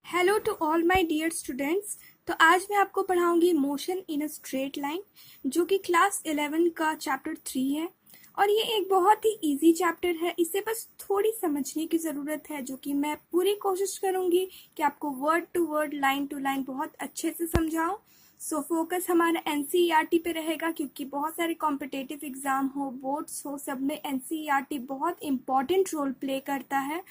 Hello to all my dear students. तो आज मैं आपको पढ़ाऊंगी motion in a straight line, जो कि क्लास 11 का चैप्टर 3 है। और ये एक बहुत ही इजी चैप्टर है, इसे बस थोड़ी समझने की ज़रूरत है, जो कि मैं पूरी कोशिश करूंगी कि आपको word to word, line to line बहुत अच्छे से समझाऊं। सो फोकस हमारा एनसीईआरटी पे रहेगा, क्योंकि बहुत सारे कॉम्पिटेटिव एग्जाम हो, बोर्ड्स हो, सब में एनसीईआरटी बहुत इंपॉर्टेंट रोल प्ले करता है।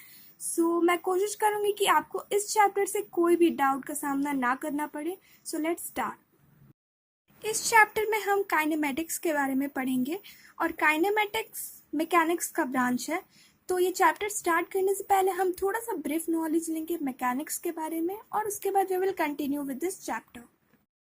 मैं कोशिश करूंगी कि आपको इस चैप्टर से कोई भी डाउट का सामना ना करना पड़े। So let's start. इस चैप्टर में हम काइनेमेटिक्स के बारे में पढ़ेंगे, और काइनेमेटिक्स मैकेनिक्स का ब्रांच है। तो ये चैप्टर स्टार्ट करने से पहले हम थोड़ा सा ब्रीफ नॉलेज लेंगे मैकेनिक्स के बारे में, और उसके बाद we will continue with this chapter.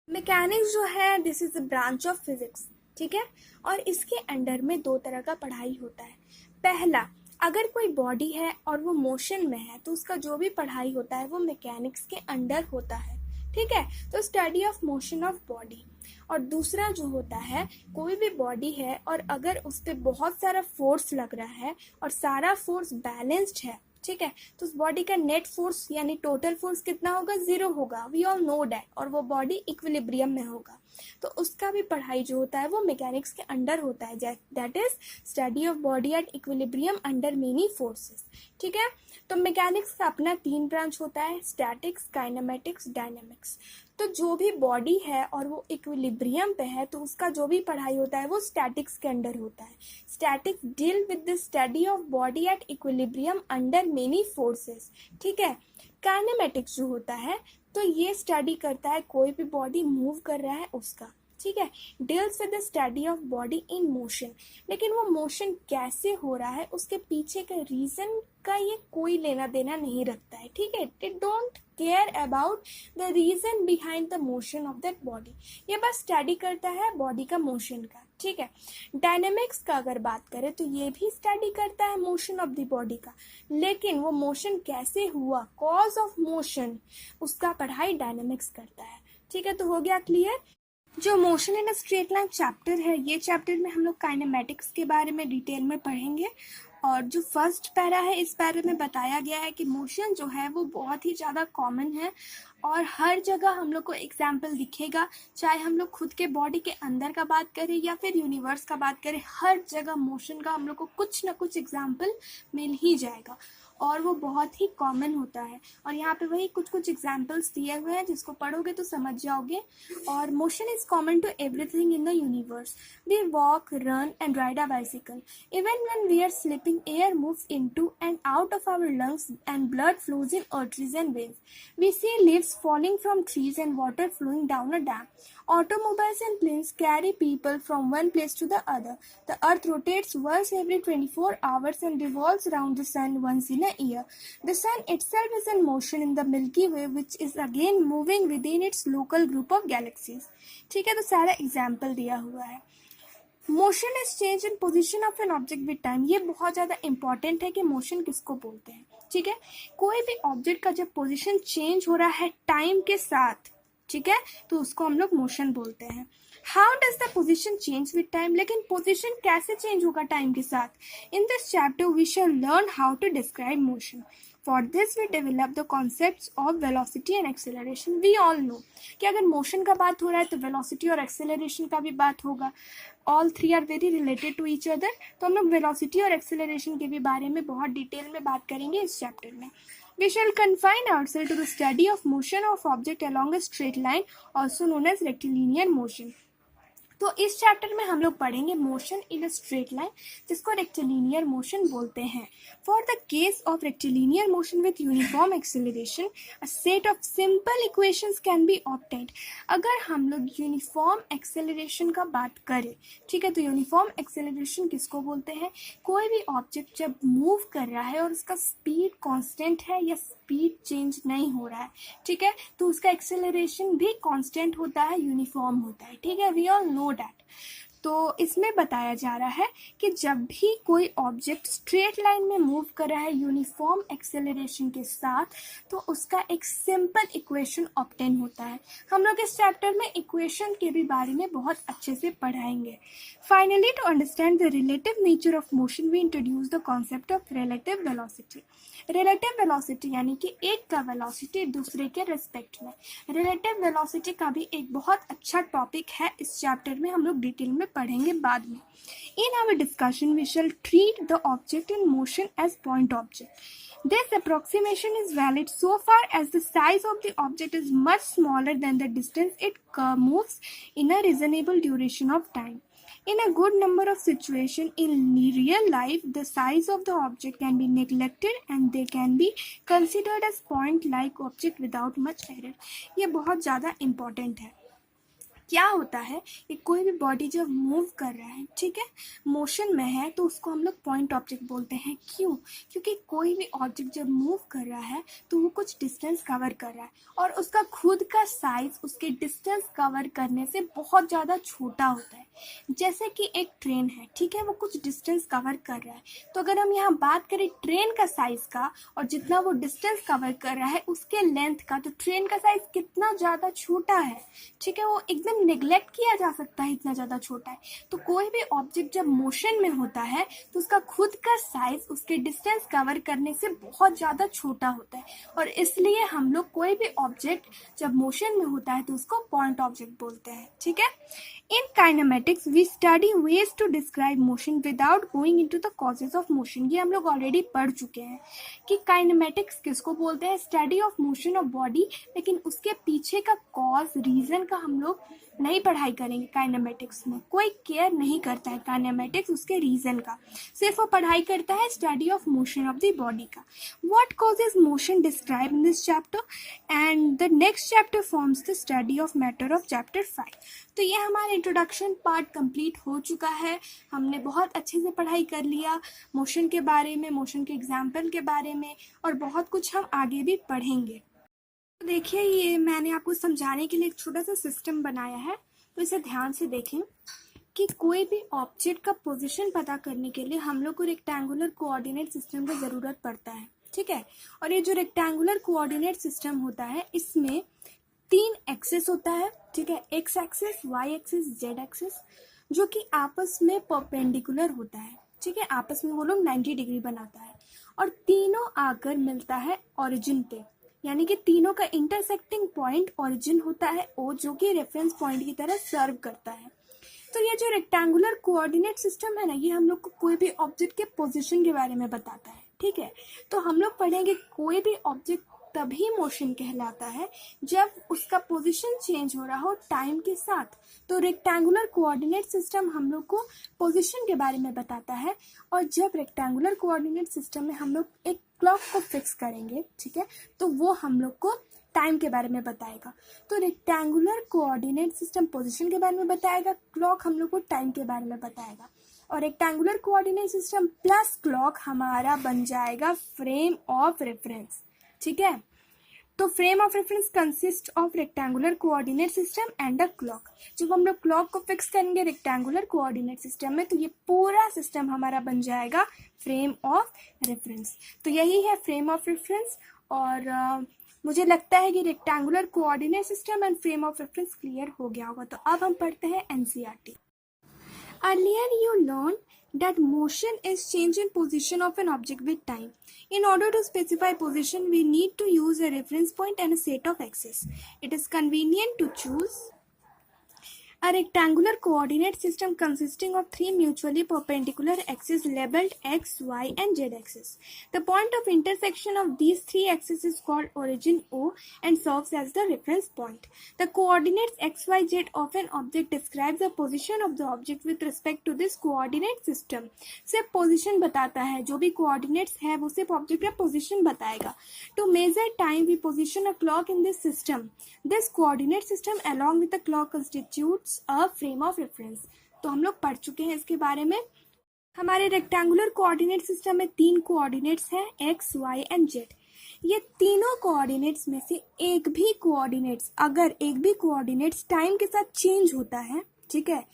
Mechanics जो है, this is a branch of physics, ठीक है। और इसके अंडर में दो तरह का पढ़ाई होता है। पहला, अगर कोई बॉडी है और वो मोशन में है, तो उसका जो भी पढ़ाई होता है वो मैकेनिक्स के अंडर होता है, ठीक है। तो study of motion of body. और दूसरा जो होता है, कोई भी बॉडी है और अगर उस पर बहुत सारा फोर्स लग रहा है और सारा फोर्स बैलेंस्ड है, ठीक है, तो उस बॉडी का नेट फोर्स यानी टोटल फोर्स कितना होगा? 0 होगा। We all know that. और वो बॉडी इक्विलिब्रियम में होगा। तो उसका भी पढ़ाई जो होता है वो मैकेनिक्स के अंडर होता है, that is study of body at equilibrium under many forces, ठीक है। तो मैकेनिक्स का अपना 3 ब्रांच होता है, स्टैटिक्स, काइनेमेटिक्स, डायनेमिक्स। तो जो भी बॉडी है और वो इक्विलिब्रियम पे है, तो उसका जो भी पढ़ाई होता है वो स्टैटिक्स के अंडर होता है। Statics deal with the study of body at equilibrium under many forces, ठीक है। काइनेमेटिक्स जो होता है, तो ये स्टडी करता है कोई भी बॉडी मूव कर रहा है उसका, ठीक है। Deals with the study of body in motion, लेकिन वो मोशन कैसे हो रहा है उसके पीछे का रीजन का ये कोई लेना देना नहीं रखता है, ठीक है। It don't care about the reason behind the motion of that body. ये बस स्टडी करता है बॉडी का मोशन का, ठीक है। डायनेमिक्स का अगर बात करें, तो ये भी स्टडी करता है मोशन ऑफ द बॉडी का, लेकिन वो मोशन कैसे हुआ, कॉज ऑफ मोशन, उसका पढ़ाई डायनेमिक्स करता है, ठीक है। तो हो गया क्लियर। जो motion in a straight line chapter है, ये चैप्टर में हम लोग काइनेमेटिक्स के बारे में डिटेल में पढ़ेंगे। और जो फर्स्ट पैरा है, इस पैरे में बताया गया है कि मोशन जो है वो बहुत ही ज़्यादा कॉमन है, और हर जगह हम लोग को एग्जाम्पल दिखेगा। चाहे हम लोग खुद के बॉडी के अंदर का बात करें या फिर यूनिवर्स का बात करें, हर जगह मोशन का हम लोग को कुछ ना कुछ एग्जाम्पल मिल ही जाएगा, और वो बहुत ही कॉमन होता है। और यहाँ पे वही कुछ कुछ एग्जाम्पल्स दिए हुए हैं, जिसको पढ़ोगे तो समझ जाओगे। और motion is common to everything in the universe. We walk, run and ride a bicycle. Even when we are sleeping, air moves into and out of our lungs and blood flows in arteries and veins. We see leaves falling from trees and water flowing down a dam. Automobiles and planes carry people from one place to the other. The earth rotates once every 24 hours and revolves around the sun once in a year. The sun itself is in motion in the Milky Way, which is again moving within its local group of galaxies. ठीक है, तो सारा example दिया हुआ है। Motion is change in position of an object with time. ये बहुत ज़्यादा इंपॉर्टेंट है कि मोशन किसको बोलते हैं, ठीक है। कोई भी ऑब्जेक्ट का जब पोजीशन चेंज हो रहा है टाइम के साथ, ठीक है, तो उसको हम लोग मोशन बोलते हैं। How does the position change with time, लेकिन पोजिशन कैसे चेंज होगा टाइम के साथ? In this chapter we shall learn how to describe motion. For this we develop the concepts of velocity and acceleration. We all know कि अगर motion का बात हो रहा है तो वेलोसिटी और एक्सेलरेशन का भी बात होगा। All three are very related to each other. तो हम लोग वेलोसिटी और एक्सेलरेशन के भी बारे में बहुत डिटेल में बात करेंगे इस चैप्टर में। We shall confine ourselves to the study of motion of object along a straight line, also known as rectilinear motion. तो इस चैप्टर में हम लोग पढ़ेंगे motion in a straight line, जिसको रेक्टिलिनियर मोशन बोलते हैं। For the case of rectilinear motion with uniform acceleration, a set of simple equations can be obtained. अगर हम लोग यूनिफॉर्म एक्सेलरेशन का बात करें, ठीक है, तो यूनिफॉर्म एक्सेलरेशन किसको बोलते हैं? कोई भी ऑब्जेक्ट जब मूव कर रहा है और उसका स्पीड कांस्टेंट है या स्पीड चेंज नहीं हो रहा है, ठीक है, तो उसका एक्सेलरेशन भी कांस्टेंट होता है, यूनिफॉर्म होता है, ठीक है। We all know that. तो इसमें बताया जा रहा है कि जब भी कोई ऑब्जेक्ट स्ट्रेट लाइन में मूव कर रहा है यूनिफॉर्म एक्सेलरेशन के साथ, तो उसका एक सिंपल इक्वेशन ऑब्टेन होता है। हम लोग इस चैप्टर में इक्वेशन के भी बारे में बहुत अच्छे से पढ़ाएंगे। Finally, to understand the relative nature of motion we introduce the concept of relative velocity. Relative velocity यानी कि एक का वेलोसिटी दूसरे के रिस्पेक्ट में। रिलेटिव वेलोसिटी का भी एक बहुत अच्छा टॉपिक है, इस चैप्टर में हम लोग डिटेल में पढ़ेंगे बाद में। In our discussion, we shall treat the object in motion as point object. This approximation is valid so far as the size of the object is much smaller than the distance it moves in a reasonable duration of time. In a good number of situations in real life, the size of the object can be neglected and they can be considered as point-like object without much error. ये बहुत ज़्यादा important है। क्या होता है कि कोई भी बॉडी जब मूव कर रहा है, ठीक है, मोशन में है, तो उसको हम लोग पॉइंट ऑब्जेक्ट बोलते हैं। क्यों? क्योंकि कोई भी ऑब्जेक्ट जब मूव कर रहा है तो वो कुछ डिस्टेंस कवर कर रहा है और उसका खुद का साइज उसके डिस्टेंस कवर करने से बहुत ज़्यादा छोटा होता है। जैसे कि एक ट्रेन है, ठीक है, वो कुछ डिस्टेंस कवर कर रहा है, तो अगर हम यहाँ बात करें ट्रेन का साइज का और जितना वो डिस्टेंस कवर कर रहा है उसके लेंथ का, तो ट्रेन का साइज कितना ज़्यादा छोटा है, ठीक है, वो एकदम नेग्लेक्ट किया जा सकता है, इतना ज़्यादा छोटा है। तो कोई भी ऑब्जेक्ट जब मोशन में होता है तो उसका खुद का साइज उसके डिस्टेंस कवर करने से बहुत ज़्यादा छोटा होता है, और इसलिए हम लोग कोई भी ऑब्जेक्ट जब मोशन में होता है तो उसको पॉइंट ऑब्जेक्ट बोलते हैं, ठीक है। In kinematics we study ways to describe motion without going into the causes of motion. ये हम लोग ऑलरेडी पढ़ चुके हैं कि काइनेमेटिक्स किसको बोलते हैं, study of motion of body, लेकिन उसके पीछे का कॉज रीजन का हम लोग नहीं पढ़ाई करेंगे। काइनेमेटिक्स में कोई केयर नहीं करता है काइनेमेटिक्स उसके रीजन का, सिर्फ वो पढ़ाई करता है study of motion of the body का। What causes motion describe in this chapter and the next chapter forms the study of matter of chapter 5। तो ये हमारा इंट्रोडक्शन पार्ट कंप्लीट हो चुका है। हमने बहुत अच्छे से पढ़ाई कर लिया मोशन के बारे में, मोशन के एग्जाम्पल के बारे में, और बहुत कुछ हम आगे भी पढ़ेंगे। तो देखिए, ये मैंने आपको समझाने के लिए एक छोटा सा सिस्टम बनाया है, तो इसे ध्यान से देखें कि कोई भी ऑब्जेक्ट का पोजीशन पता करने के लिए हम लोग को रेक्टेंगुलर कोऑर्डिनेट सिस्टम की ज़रूरत पड़ता है, ठीक है। और ये जो रेक्टेंगुलर कोऑर्डिनेट सिस्टम होता है इसमें 3 एक्सिस होता है, ठीक है, x axis, y axis, z axis, जो कि आपस में परपेंडिकुलर होता है, ठीक है, आपस में वो लोग 90 डिग्री बनाता है, और तीनों आकर मिलता है ओरिजिन पे, यानी कि तीनों का इंटरसेक्टिंग पॉइंट ओरिजिन होता है ओ, जो कि रेफरेंस पॉइंट की तरह सर्व करता है। तो ये जो रेक्टेंगुलर कोऑर्डिनेट सिस्टम है ना, ये हम लोग को कोई भी ऑब्जेक्ट के पोजीशन के बारे में बताता है, ठीक है। तो हम लोग पढ़ेंगे कोई भी ऑब्जेक्ट तभी मोशन कहलाता है जब उसका पोजीशन चेंज हो रहा हो टाइम के साथ। तो रेक्टेंगुलर कोऑर्डिनेट सिस्टम हम लोग को पोजीशन के बारे में बताता है, और जब रेक्टेंगुलर कोऑर्डिनेट सिस्टम में हम लोग एक क्लॉक को फिक्स करेंगे, ठीक है, तो वो हम लोग को टाइम के बारे में बताएगा। तो रेक्टेंगुलर कोऑर्डिनेट सिस्टम पोजीशन के बारे में बताएगा, क्लॉक हम लोग को टाइम के बारे में बताएगा, और rectangular coordinate system plus clock हमारा बन जाएगा फ्रेम ऑफ रेफरेंस, ठीक है। तो frame of reference consist of rectangular coordinate system and a clock. जब हम लोग क्लॉक को फिक्स करेंगे रेक्टेंगुलर कोऑर्डिनेट सिस्टम में, तो ये पूरा सिस्टम हमारा बन जाएगा फ्रेम ऑफ रेफरेंस। तो यही है फ्रेम ऑफ रेफरेंस, और मुझे लगता है कि rectangular coordinate system and frame of reference clear हो गया होगा। तो अब हम पढ़ते हैं NCERT. Earlier you learned that motion is change in position of an object with time. In order to specify position, we need to use a reference point and a set of axes. It is convenient to choose a rectangular coordinate system consisting of 3 mutually perpendicular axes labeled x, y and z axis. The point of intersection of these 3 axes is called origin O and serves as the reference point. The coordinates x, y, z of an object describe the position of the object with respect to this coordinate system. सिर्फ position बताता है, जो भी coordinates है वो सिर्फ object का position बताएगा. To measure time, we position a clock in this system. This coordinate system along with the clock constitutes a frame of reference. तो हम लोग पढ़ चुके हैं इसके बारे में। हमारे रेक्टेंगुलर कोऑर्डिनेट सिस्टम में 3 कोऑर्डिनेट्स हैं x, y एंड z। ये तीनों कोऑर्डिनेट्स में से एक भी कोऑर्डिनेट्स टाइम के साथ चेंज होता है, ठीक है,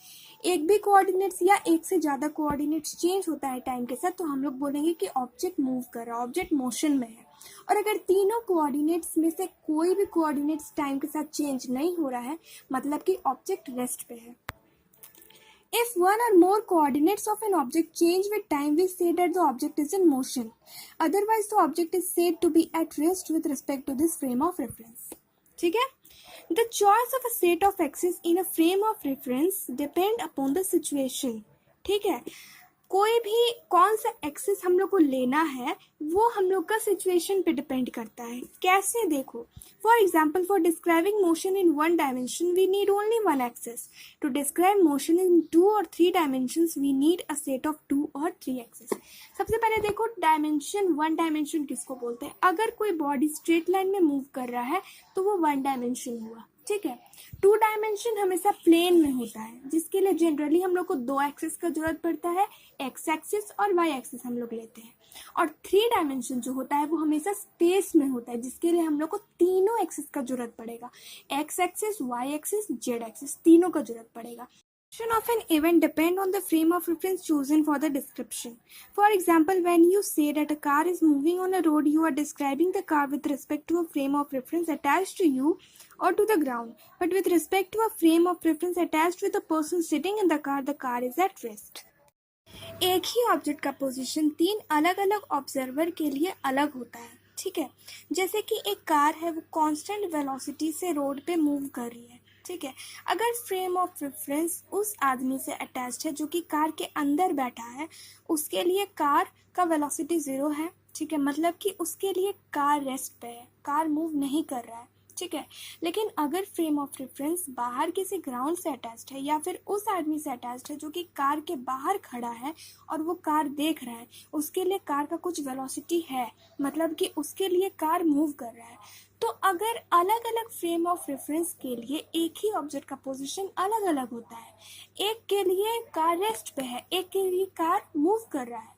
एक भी कोऑर्डिनेट्स या एक से ज़्यादा कोऑर्डिनेट्स चेंज होता है टाइम के साथ तो हम लोग बोलेंगे कि ऑब्जेक्ट मूव कर रहा है, ऑब्जेक्ट मोशन में है। और अगर तीनों कोऑर्डिनेट्स में से कोई भी कोऑर्डिनेट्स टाइम के साथ चेंज नहीं हो रहा है मतलब कि ऑब्जेक्ट रेस्ट पे है। If one or more coordinates of an object change with time, we say that the object is in motion. Otherwise, the object is said to be at rest with respect to this frame of reference. ठीक है? The choice of a set of axes in a frame of reference depend upon the situation. ठीक है? कोई भी कौन सा axis हम लोग को लेना है वो हम लोग का सिचुएशन पे डिपेंड करता है। कैसे देखो, for example for describing motion in one dimension we need only one axis. To describe motion in 2 और 3 dimensions we need a set of 2 और 3 एक्सिस। सबसे पहले देखो डायमेंशन, वन डायमेंशन किसको बोलते हैं? अगर कोई बॉडी स्ट्रेट लाइन में मूव कर रहा है तो वो वन डायमेंशन हुआ। ठीक है, 2 डायमेंशन हमेशा प्लेन में होता है जिसके लिए जनरली हम लोग को 2 एक्सिस का जरूरत पड़ता है, एक्स एक्सिस और वाई एक्सिस हम लोग लेते हैं। और 3 डायमेंशन जो होता है वो हमेशा स्पेस में होता है जिसके लिए हम लोग को तीनों एक्सिस का जरूरत पड़ेगा, x axis, y axis, z axis, तीनों का जरूरत पड़ेगा। Description of an event depend on the frame of reference chosen for the description. For example, when you say that a car is moving on a road, you are describing the car with respect to a frame of reference attached to you or to the ground. But with respect to a frame of reference attached with the person sitting in the car is at rest. एक ही object का position 3 अलग अलग observer के लिए अलग होता है। ठीक है, जैसे कि एक कार है वो कांस्टेंट वेलोसिटी से रोड पे मूव कर रही है। ठीक है, अगर फ्रेम ऑफ रेफरेंस उस आदमी से अटैच्ड है जो कि कार के अंदर बैठा है, उसके लिए कार का वेलोसिटी 0 है। ठीक है, मतलब कि उसके लिए कार रेस्ट पे है, कार मूव नहीं कर रहा है। ठीक है, लेकिन अगर फ्रेम ऑफ रेफरेंस बाहर किसी ग्राउंड से अटैच्ड है या फिर उस आदमी से अटैच्ड है जो कि कार के बाहर खड़ा है और वो कार देख रहा है, उसके लिए कार का कुछ वेलोसिटी है, मतलब कि उसके लिए कार मूव कर रहा है। तो अगर अलग अलग फ्रेम ऑफ रेफरेंस के लिए एक ही ऑब्जेक्ट का पोजीशन अलग अलग होता है, एक के लिए कार रेस्ट पे है, एक के लिए कार मूव कर रहा है,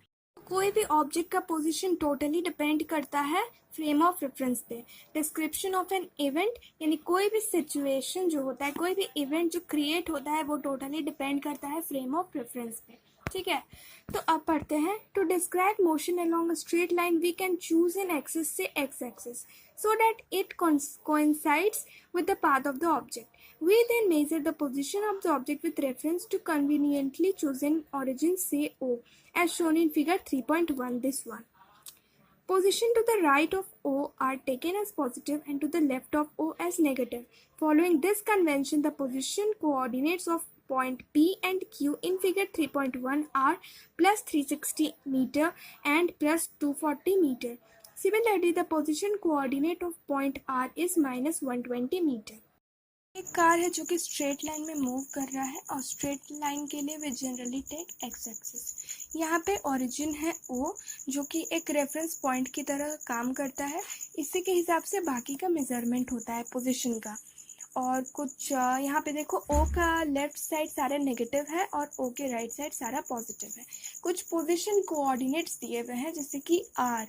कोई भी ऑब्जेक्ट का पोजीशन टोटली डिपेंड करता है फ्रेम ऑफ रेफरेंस पे। डिस्क्रिप्शन ऑफ एन इवेंट यानी कोई भी सिचुएशन जो होता है, कोई भी इवेंट जो क्रिएट होता है वो टोटली डिपेंड करता है फ्रेम ऑफ रेफरेंस पे। ठीक है, तो अब पढ़ते हैं। To describe motion along a straight line we can choose an axis से x axis so that it coincides with the path of the object. We then measure the position of the object with reference to conveniently chosen origin, say O, as shown in figure 3.1. This one. Position to the right of O are taken as positive and to the left of O as negative. Following this convention, the position coordinates of point P and Q in figure 3.1 are plus 360 meter and plus 240 meter. Similarly, the position coordinate of point R is minus 120 meter. एक car है जो कि straight line में move कर रहा है और straight line के लिए वे जनरली टेक एक्स एक्सिस। यहाँ पे ओरिजिन है O जो कि एक रेफरेंस पॉइंट की तरह काम करता है। इसी के हिसाब से बाकी का मेजरमेंट होता है पोजीशन का। और कुछ यहाँ पे देखो O का लेफ्ट साइड सारा नेगेटिव है और O के राइट साइड सारा पॉजिटिव है। कुछ पोजीशन कोऑर्डिनेट्स दिए हुए हैं जैसे कि R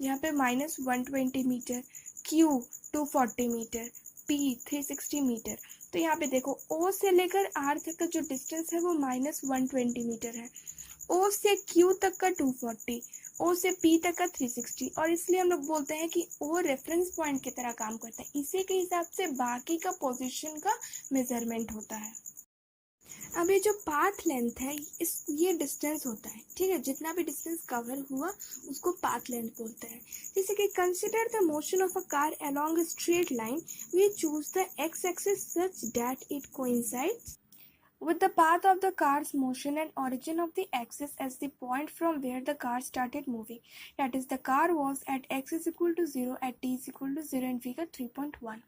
यहाँ पे minus 120 metre, Q 240 metre, P 360 metre. तो यहाँ पे देखो O से लेकर R तक का जो डिस्टेंस है वो माइनस 120 मीटर है, O से Q तक का 240, O से P तक का 360, और इसलिए हम लोग बोलते हैं कि O रेफरेंस पॉइंट की तरह काम करता है। इसी के हिसाब से बाकी का पोजीशन का मेजरमेंट होता है। अब ये जो पाथ लेंथ है ये डिस्टेंस होता है। ठीक है, जितना भी डिस्टेंस कवर हुआ उसको पाथ लेंथ बोलते हैं। जैसे कि consider the motion of a car along a straight line, we choose the x axis such that it coincides with the path of the car's motion and origin of the axis as the point from where the car started moving. That is, the car was at x is equal to 0 at t is equal to 0 in figure 3.1.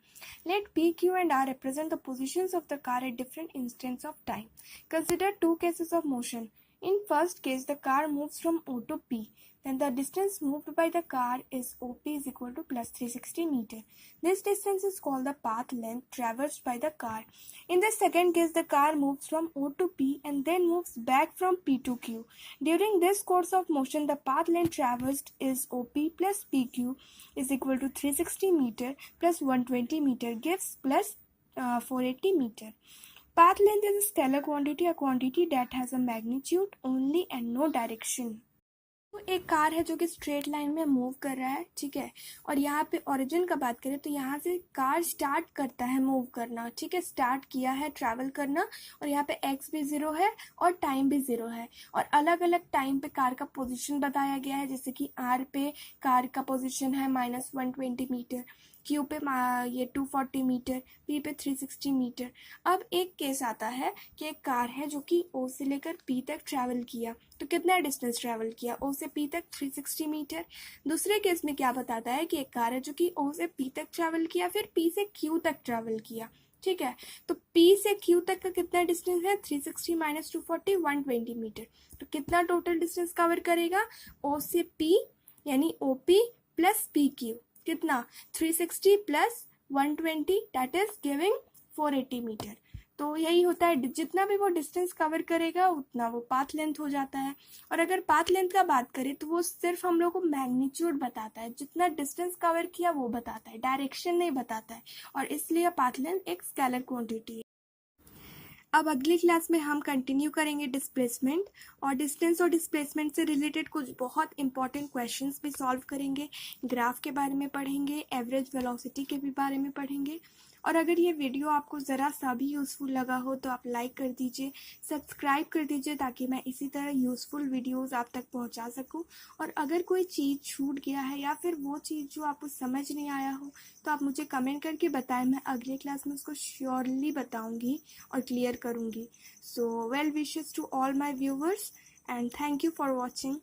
Let P, Q and R represent the positions of the car at different instants of time. Consider two cases of motion. In first case, the car moves from O to P. Then the distance moved by the car is OP is equal to plus 360 meter. This distance is called the path length traversed by the car. In the second case, the car moves from O to P and then moves back from P to Q. During this course of motion, the path length traversed is OP plus PQ is equal to 360 meter plus 120 meter gives plus 480 meter. Path length is a scalar quantity, a quantity that has a magnitude only and no direction. तो एक car है जो कि straight line में move कर रहा है, ठीक है। और यहाँ पे ओरिजिन का बात करें तो यहाँ से कार स्टार्ट करता है मूव करना, ठीक है। स्टार्ट किया है ट्रैवल करना, और यहाँ पे एक्स भी 0 है और टाइम भी 0 है, और अलग अलग टाइम पे कार का पोजीशन बताया गया है। जैसे कि आर पे कार का पोजीशन है -120 मीटर, क्यू पे ये 240 मीटर, पी पे 360 मीटर। अब एक केस आता है कि एक कार है जो कि ओ से लेकर पी तक ट्रैवल किया, तो कितना डिस्टेंस ट्रैवल किया, ओ से पी तक 360 मीटर। दूसरे केस में क्या बताता है कि एक कार है जो कि ओ से पी तक ट्रैवल किया, फिर पी से क्यू तक ट्रैवल किया, ठीक है। तो P से Q तक का कितना डिस्टेंस है, 360 माइनस 240, 120 मीटर। तो कितना टोटल डिस्टेंस कवर करेगा, O से P यानी OP प्लस PQ, कितना 360 plus 120, that is giving 480 metre. तो यही होता है, जितना भी वो डिस्टेंस कवर करेगा उतना वो पाथ लेंथ हो जाता है। और अगर पाथ लेंथ का बात करें तो वो सिर्फ हम लोग को मैग्नीट्यूड बताता है, जितना डिस्टेंस कवर किया वो बताता है, डायरेक्शन नहीं बताता है, और इसलिए पाथ लेंथ एक स्केलर क्वांटिटी है। अब अगली क्लास में हम कंटिन्यू करेंगे डिस्प्लेसमेंट, और डिस्टेंस और डिस्प्लेसमेंट से रिलेटेड कुछ बहुत इंपॉर्टेंट क्वेश्चंस भी सॉल्व करेंगे, ग्राफ के बारे में पढ़ेंगे, एवरेज वेलोसिटी के भी बारे में पढ़ेंगे। और अगर ये वीडियो आपको ज़रा सा भी यूज़फुल लगा हो तो आप लाइक कर दीजिए, सब्सक्राइब कर दीजिए, ताकि मैं इसी तरह यूज़फुल वीडियोस आप तक पहुंचा सकूं। और अगर कोई चीज़ छूट गया है या फिर वो चीज़ जो आपको समझ नहीं आया हो तो आप मुझे कमेंट करके बताएं, मैं अगले क्लास में उसको श्योरली बताऊंगी और क्लियर करूंगी। So well wishes to all my viewers and thank you for watching.